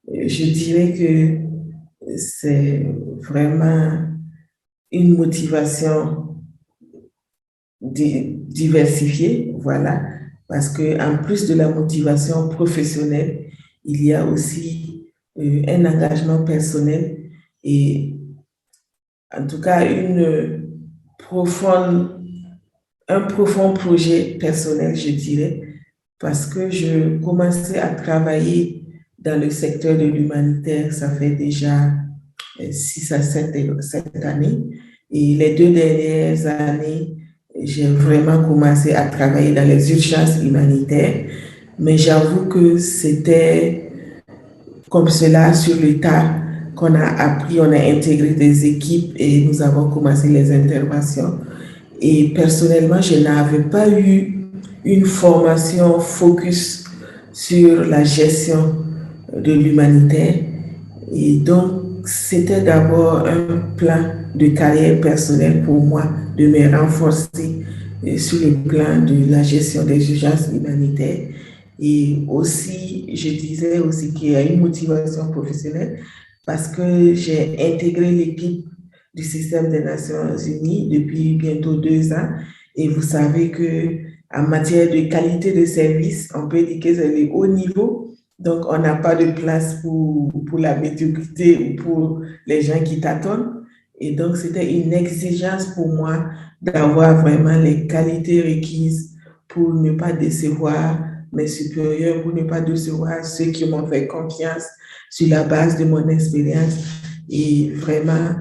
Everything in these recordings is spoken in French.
Je dirais que c'est vraiment une motivation diversifiée, voilà, parce que en plus de la motivation professionnelle, il y a aussi un engagement personnel et en tout cas profonde, un profond projet personnel, je dirais, parce que je commençais à travailler dans le secteur de l'humanitaire, ça fait déjà 6 à 7 années. Et les 2 dernières années, j'ai vraiment commencé à travailler dans les urgences humanitaires. Mais j'avoue que c'était comme cela sur le tas qu'on a appris, on a intégré des équipes et nous avons commencé les interventions. Et personnellement, je n'avais pas eu une formation focus sur la gestion de l'humanitaire. Et donc, c'était d'abord un plan de carrière personnelle pour moi, de me renforcer sur le plan de la gestion des urgences humanitaires. Et aussi, je disais aussi qu'il y a une motivation professionnelle parce que j'ai intégré l'équipe du système des Nations Unies depuis bientôt 2 ans. Et vous savez que en matière de qualité de service, on peut dire que c'est le haut niveau. Donc, on n'a pas de place pour la médiocrité ou pour les gens qui tâtonnent. Et donc, c'était une exigence pour moi d'avoir vraiment les qualités requises pour ne pas décevoir mes supérieurs, pour ne pas décevoir ceux qui m'ont fait confiance sur la base de mon expérience. Et vraiment,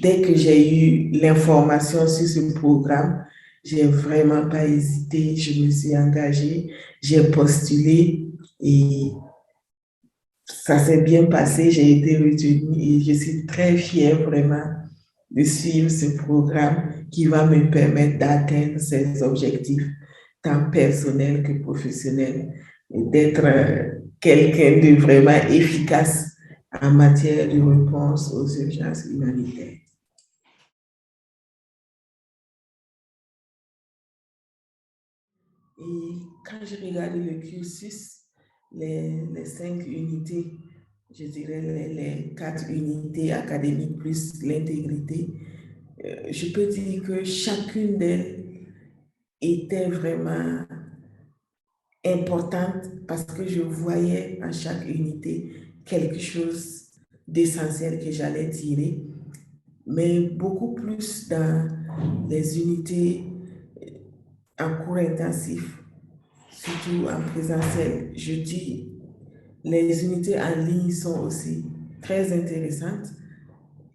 dès que j'ai eu l'information sur ce programme, j'ai vraiment pas hésité, je me suis engagée, j'ai postulé et ça s'est bien passé, j'ai été retenue et je suis très fière vraiment de suivre ce programme qui va me permettre d'atteindre ces objectifs, tant personnels que professionnels, et d'être quelqu'un de vraiment efficace en matière de réponse aux urgences humanitaires. Et quand je regarde le cursus, les 5 unités, je dirais les 4 unités académiques plus l'intégrité, je peux dire que chacune d'elles était vraiment importante parce que je voyais à chaque unité quelque chose d'essentiel que j'allais tirer, mais beaucoup plus dans les unités en cours intensif, surtout en présentiel. Je dis, les unités en ligne sont aussi très intéressantes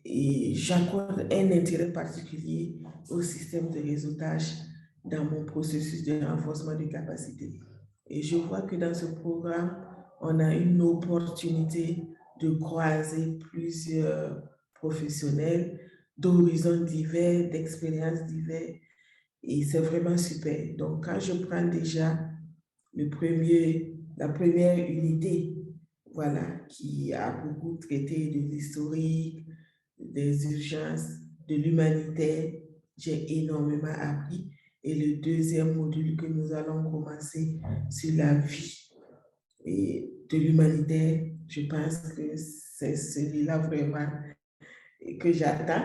et j'accorde un intérêt particulier au système de réseautage dans mon processus de renforcement de capacité. Et je vois que dans ce programme, on a une opportunité de croiser plusieurs professionnels d'horizons divers, d'expériences diverses. Et c'est vraiment super. Donc, quand je prends déjà la première unité, voilà, qui a beaucoup traité de l'historique, des urgences, de l'humanitaire, j'ai énormément appris. Et le deuxième module que nous allons commencer sur la vie et de l'humanitaire, je pense que c'est celui-là vraiment que j'attends.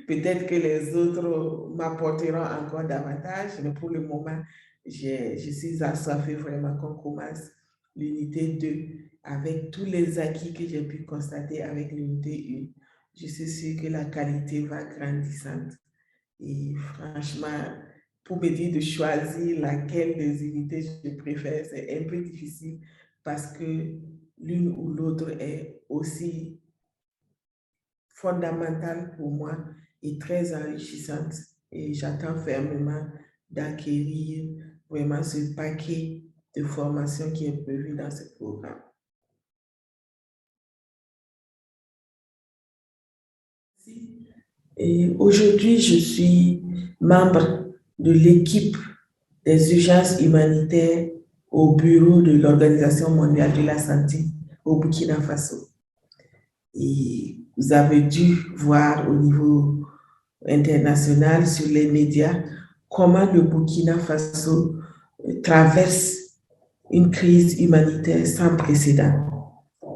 Peut-être que les autres m'apporteront encore davantage, mais pour le moment, je suis assoiffée vraiment qu'on commence l'unité 2 avec tous les acquis que j'ai pu constater avec l'unité 1. Je suis sûre que la qualité va grandissante. Et franchement, pour me dire de choisir laquelle des unités je préfère, c'est un peu difficile parce que l'une ou l'autre est aussi fondamentale pour moi et très enrichissante. Et j'attends fermement d'acquérir vraiment ce paquet de formation qui est prévu dans ce programme. Et aujourd'hui, je suis membre de l'équipe des urgences humanitaires au bureau de l'Organisation mondiale de la santé au Burkina Faso. Et vous avez dû voir au niveau international sur les médias comment le Burkina Faso traverse une crise humanitaire sans précédent.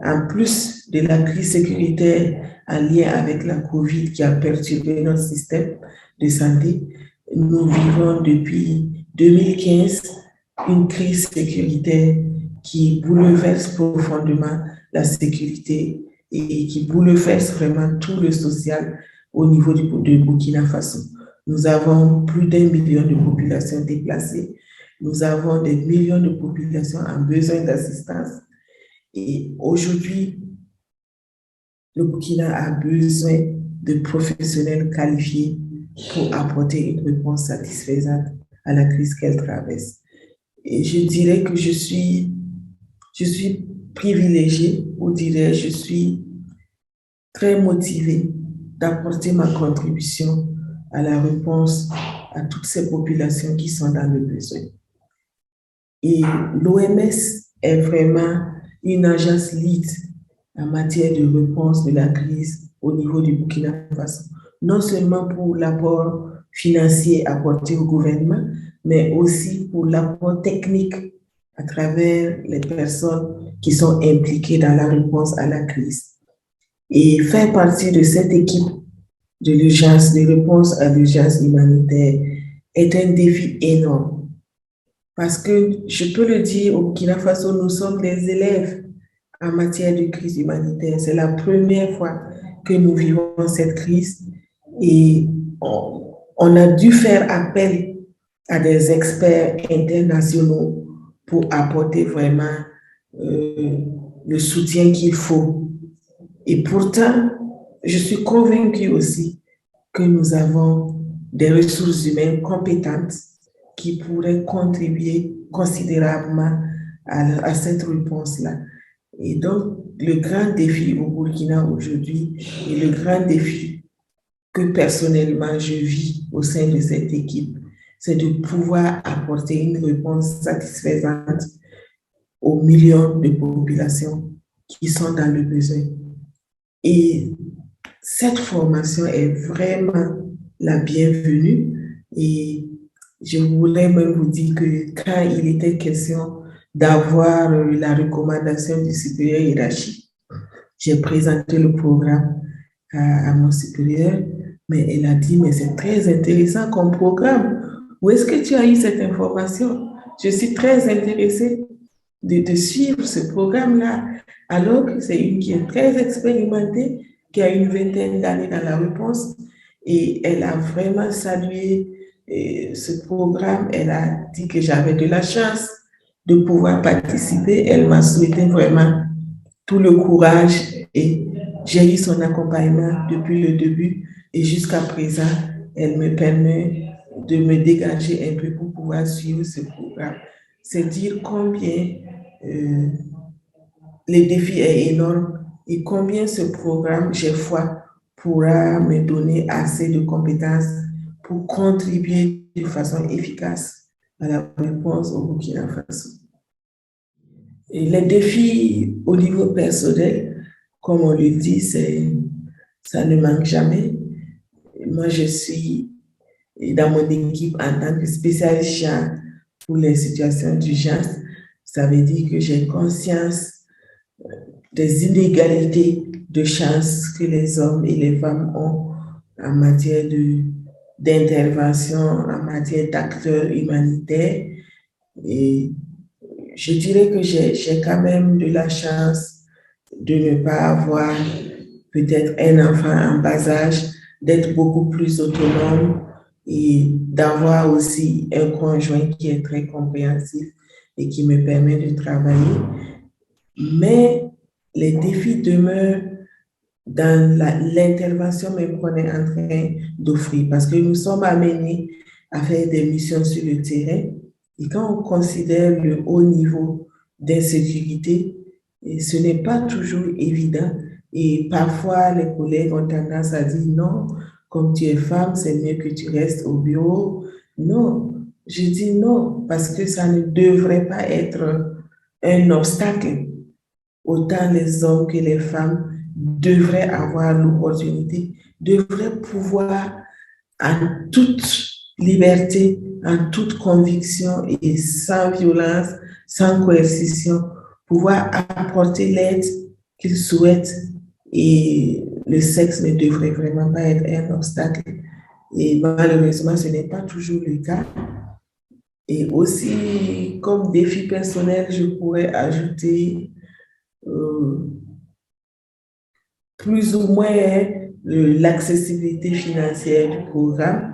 en plus de la crise sécuritaire en lien avec la COVID qui a perturbé notre système de santé, nous vivons depuis 2015 une crise sécuritaire qui bouleverse profondément la sécurité et qui bouleverse vraiment tout le social au niveau de Burkina Faso. Nous avons plus d'1 million de populations déplacées. Nous avons des millions de populations en besoin d'assistance. Et aujourd'hui, le Burkina a besoin de professionnels qualifiés pour apporter une réponse satisfaisante à la crise qu'elle traverse. Et je dirais que je suis privilégiée, ou dirais-je, je suis très motivée d'apporter ma contribution à la réponse à toutes ces populations qui sont dans le besoin. Et l'OMS est vraiment une agence lead en matière de réponse de la crise au niveau du Burkina Faso, non seulement pour l'apport financier apporté au gouvernement, mais aussi pour l'apport technique à travers les personnes qui sont impliquées dans la réponse à la crise. Et faire partie de cette équipe de l'urgence, de réponse à l'urgence humanitaire est un défi énorme. Parce que, je peux le dire, au Burkina Faso, nous sommes des élèves en matière de crise humanitaire. C'est la première fois que nous vivons cette crise et on a dû faire appel à des experts internationaux pour apporter vraiment le soutien qu'il faut. Et pourtant, je suis convaincue aussi que nous avons des ressources humaines compétentes qui pourraient contribuer considérablement à cette réponse-là. Et donc, le grand défi au Burkina aujourd'hui et le grand défi que personnellement je vis au sein de cette équipe, c'est de pouvoir apporter une réponse satisfaisante aux millions de populations qui sont dans le besoin. Et cette formation est vraiment la bienvenue et je voulais même vous dire que quand il était question d'avoir la recommandation du supérieur hiérarchique, j'ai présenté le programme à mon supérieur, mais elle a dit, mais c'est très intéressant comme programme. Où est-ce que tu as eu cette information? Je suis très intéressée de suivre ce programme-là, alors que c'est une qui est très expérimentée, qui a une vingtaine d'années dans la réponse, et elle a vraiment salué ce programme. Elle a dit que j'avais de la chance de pouvoir participer. Elle m'a souhaité vraiment tout le courage et j'ai eu son accompagnement depuis le début et jusqu'à présent, elle me permet de me dégager un peu pour pouvoir suivre ce programme. C'est dire combien le défi est énorme et combien ce programme, j'ai foi, pourra me donner assez de compétences pour contribuer de façon efficace à la réponse au Burkina Faso. Et les défis au niveau personnel, comme on le dit, ça ne manque jamais. Moi, je suis dans mon équipe en tant que spécialiste pour les situations d'urgence. Ça veut dire que j'ai conscience des inégalités de chance que les hommes et les femmes ont en matière d'intervention, en matière d'acteurs humanitaires. Et je dirais que j'ai quand même de la chance de ne pas avoir peut-être un enfant en bas âge, d'être beaucoup plus autonome et d'avoir aussi un conjoint qui est très compréhensif et qui me permet de travailler. Mais les défis demeurent dans l'intervention même qu'on est en train d'offrir parce que nous sommes amenés à faire des missions sur le terrain et quand on considère le haut niveau d'insécurité, ce n'est pas toujours évident et parfois les collègues ont tendance à dire non, comme tu es femme, c'est mieux que tu restes au bureau. Non, je dis non parce que ça ne devrait pas être un obstacle. Autant les hommes que les femmes devraient avoir l'opportunité, devraient pouvoir en toute liberté, en toute conviction et sans violence, sans coercition, pouvoir apporter l'aide qu'ils souhaitent et le sexe ne devrait vraiment pas être un obstacle. Et malheureusement, ce n'est pas toujours le cas. Et aussi, comme défi personnel, je pourrais ajouter euh, plus ou moins l'accessibilité financière du programme.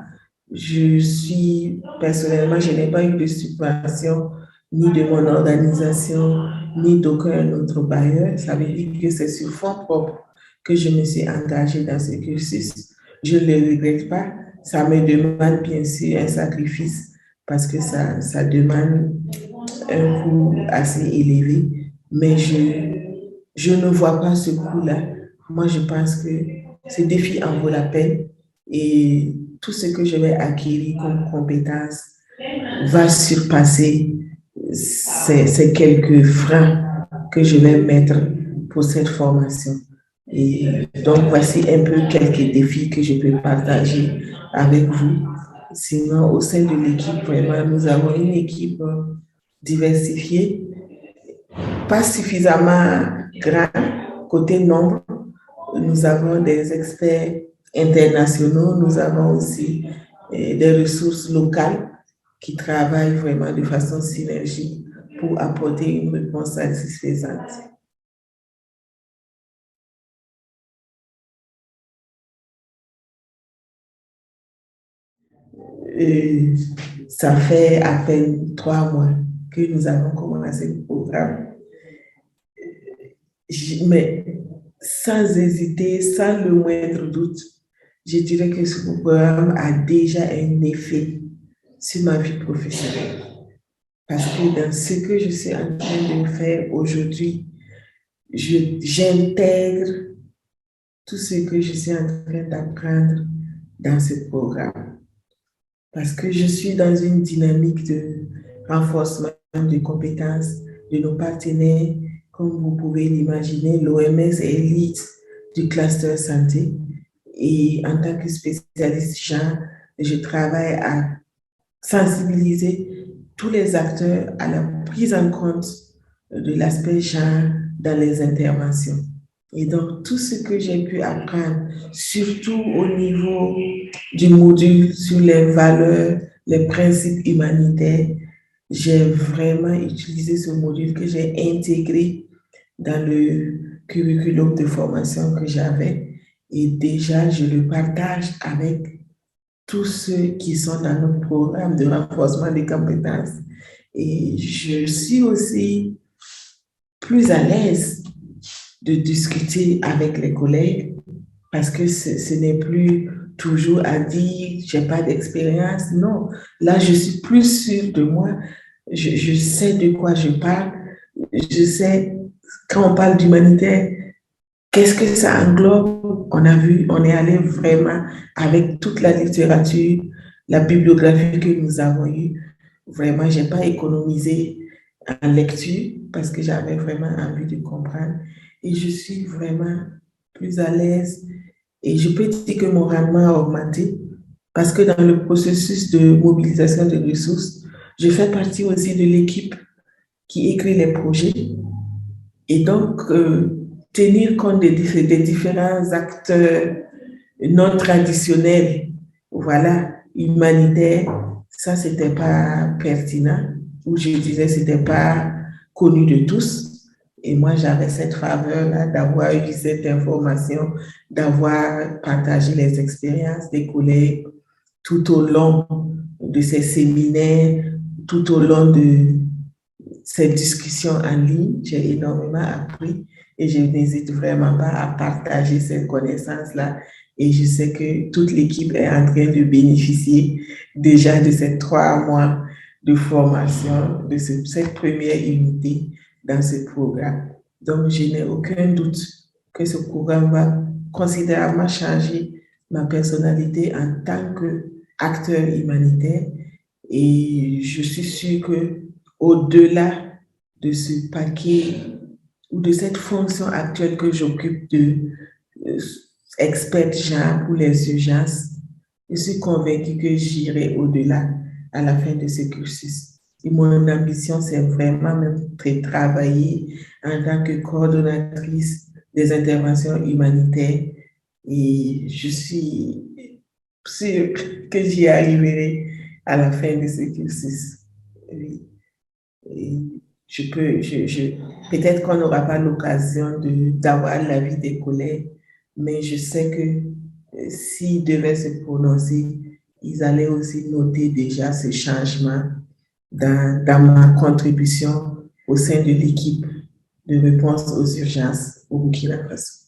Personnellement, je n'ai pas eu de subvention ni de mon organisation, ni d'aucun autre bailleur. Ça veut dire que c'est sur fonds propres que je me suis engagée dans ce cursus. Je ne le regrette pas. Ça me demande bien sûr un sacrifice parce que ça demande un coût assez élevé, mais je ne vois pas ce coût-là. Moi, je pense que ce défi en vaut la peine et tout ce que je vais acquérir comme compétences va surpasser ces quelques freins que je vais mettre pour cette formation. Et donc, voici un peu quelques défis que je peux partager avec vous. Sinon, au sein de l'équipe, vraiment, nous avons une équipe diversifiée, pas suffisamment grande côté nombre. Nous avons des experts internationaux, nous avons aussi des ressources locales qui travaillent vraiment de façon synergique pour apporter une réponse satisfaisante. Et ça fait à peine 3 mois que nous avons commencé le programme. Mais sans hésiter, sans le moindre doute, je dirais que ce programme a déjà un effet sur ma vie professionnelle. Parce que dans ce que je suis en train de faire aujourd'hui, j'intègre tout ce que je suis en train d'apprendre dans ce programme. Parce que je suis dans une dynamique de renforcement des compétences de nos partenaires. Comme vous pouvez l'imaginer, l'OMS est lead du cluster santé. Et en tant que spécialiste genre, je travaille à sensibiliser tous les acteurs à la prise en compte de l'aspect genre dans les interventions. Et donc, tout ce que j'ai pu apprendre, surtout au niveau du module sur les valeurs, les principes humanitaires, j'ai vraiment utilisé ce module que j'ai intégré dans le curriculum de formation que j'avais. Et déjà, je le partage avec tous ceux qui sont dans notre programme de renforcement des compétences. Et je suis aussi plus à l'aise de discuter avec les collègues parce que ce n'est plus toujours à dire j'ai pas d'expérience. Non, là, je suis plus sûre de moi. Je sais de quoi je parle. Je sais, quand on parle d'humanitaire, qu'est-ce que ça englobe? On a vu, on est allé vraiment avec toute la littérature, la bibliographie que nous avons eue. Vraiment, je n'ai pas économisé en lecture parce que j'avais vraiment envie de comprendre. Et je suis vraiment plus à l'aise. Et je peux dire que mon rendement a augmenté parce que dans le processus de mobilisation de ressources, je fais partie aussi de l'équipe qui écrit les projets. Et donc, tenir compte des différents acteurs non traditionnels, voilà, humanitaires, ça, c'était pas pertinent, ou je disais, c'était pas connu de tous. Et moi, j'avais cette faveur-là d'avoir eu cette information, d'avoir partagé les expériences des collègues tout au long de ces séminaires, tout au long de cette discussion en ligne. J'ai énormément appris et je n'hésite vraiment pas à partager cette connaissance-là. Et je sais que toute l'équipe est en train de bénéficier déjà de ces 3 mois de formation, de cette première unité dans ce programme. Donc, je n'ai aucun doute que ce programme va considérablement changer ma personnalité en tant qu'acteur humanitaire. Et je suis sûre que au-delà de ce paquet ou de cette fonction actuelle que j'occupe de euh, expert genre pour les urgences, je suis convaincue que j'irai au-delà à la fin de ce cursus. Et mon ambition, c'est vraiment même de travailler en tant que coordonnatrice des interventions humanitaires et je suis sûre que j'y arriverai à la fin de ce cursus. Oui. Et peut-être qu'on n'aura pas l'occasion d'avoir l'avis des collègues, mais je sais que s'ils devaient se prononcer, ils allaient aussi noter déjà ce changement dans ma contribution au sein de l'équipe de réponse aux urgences au Burkina Faso.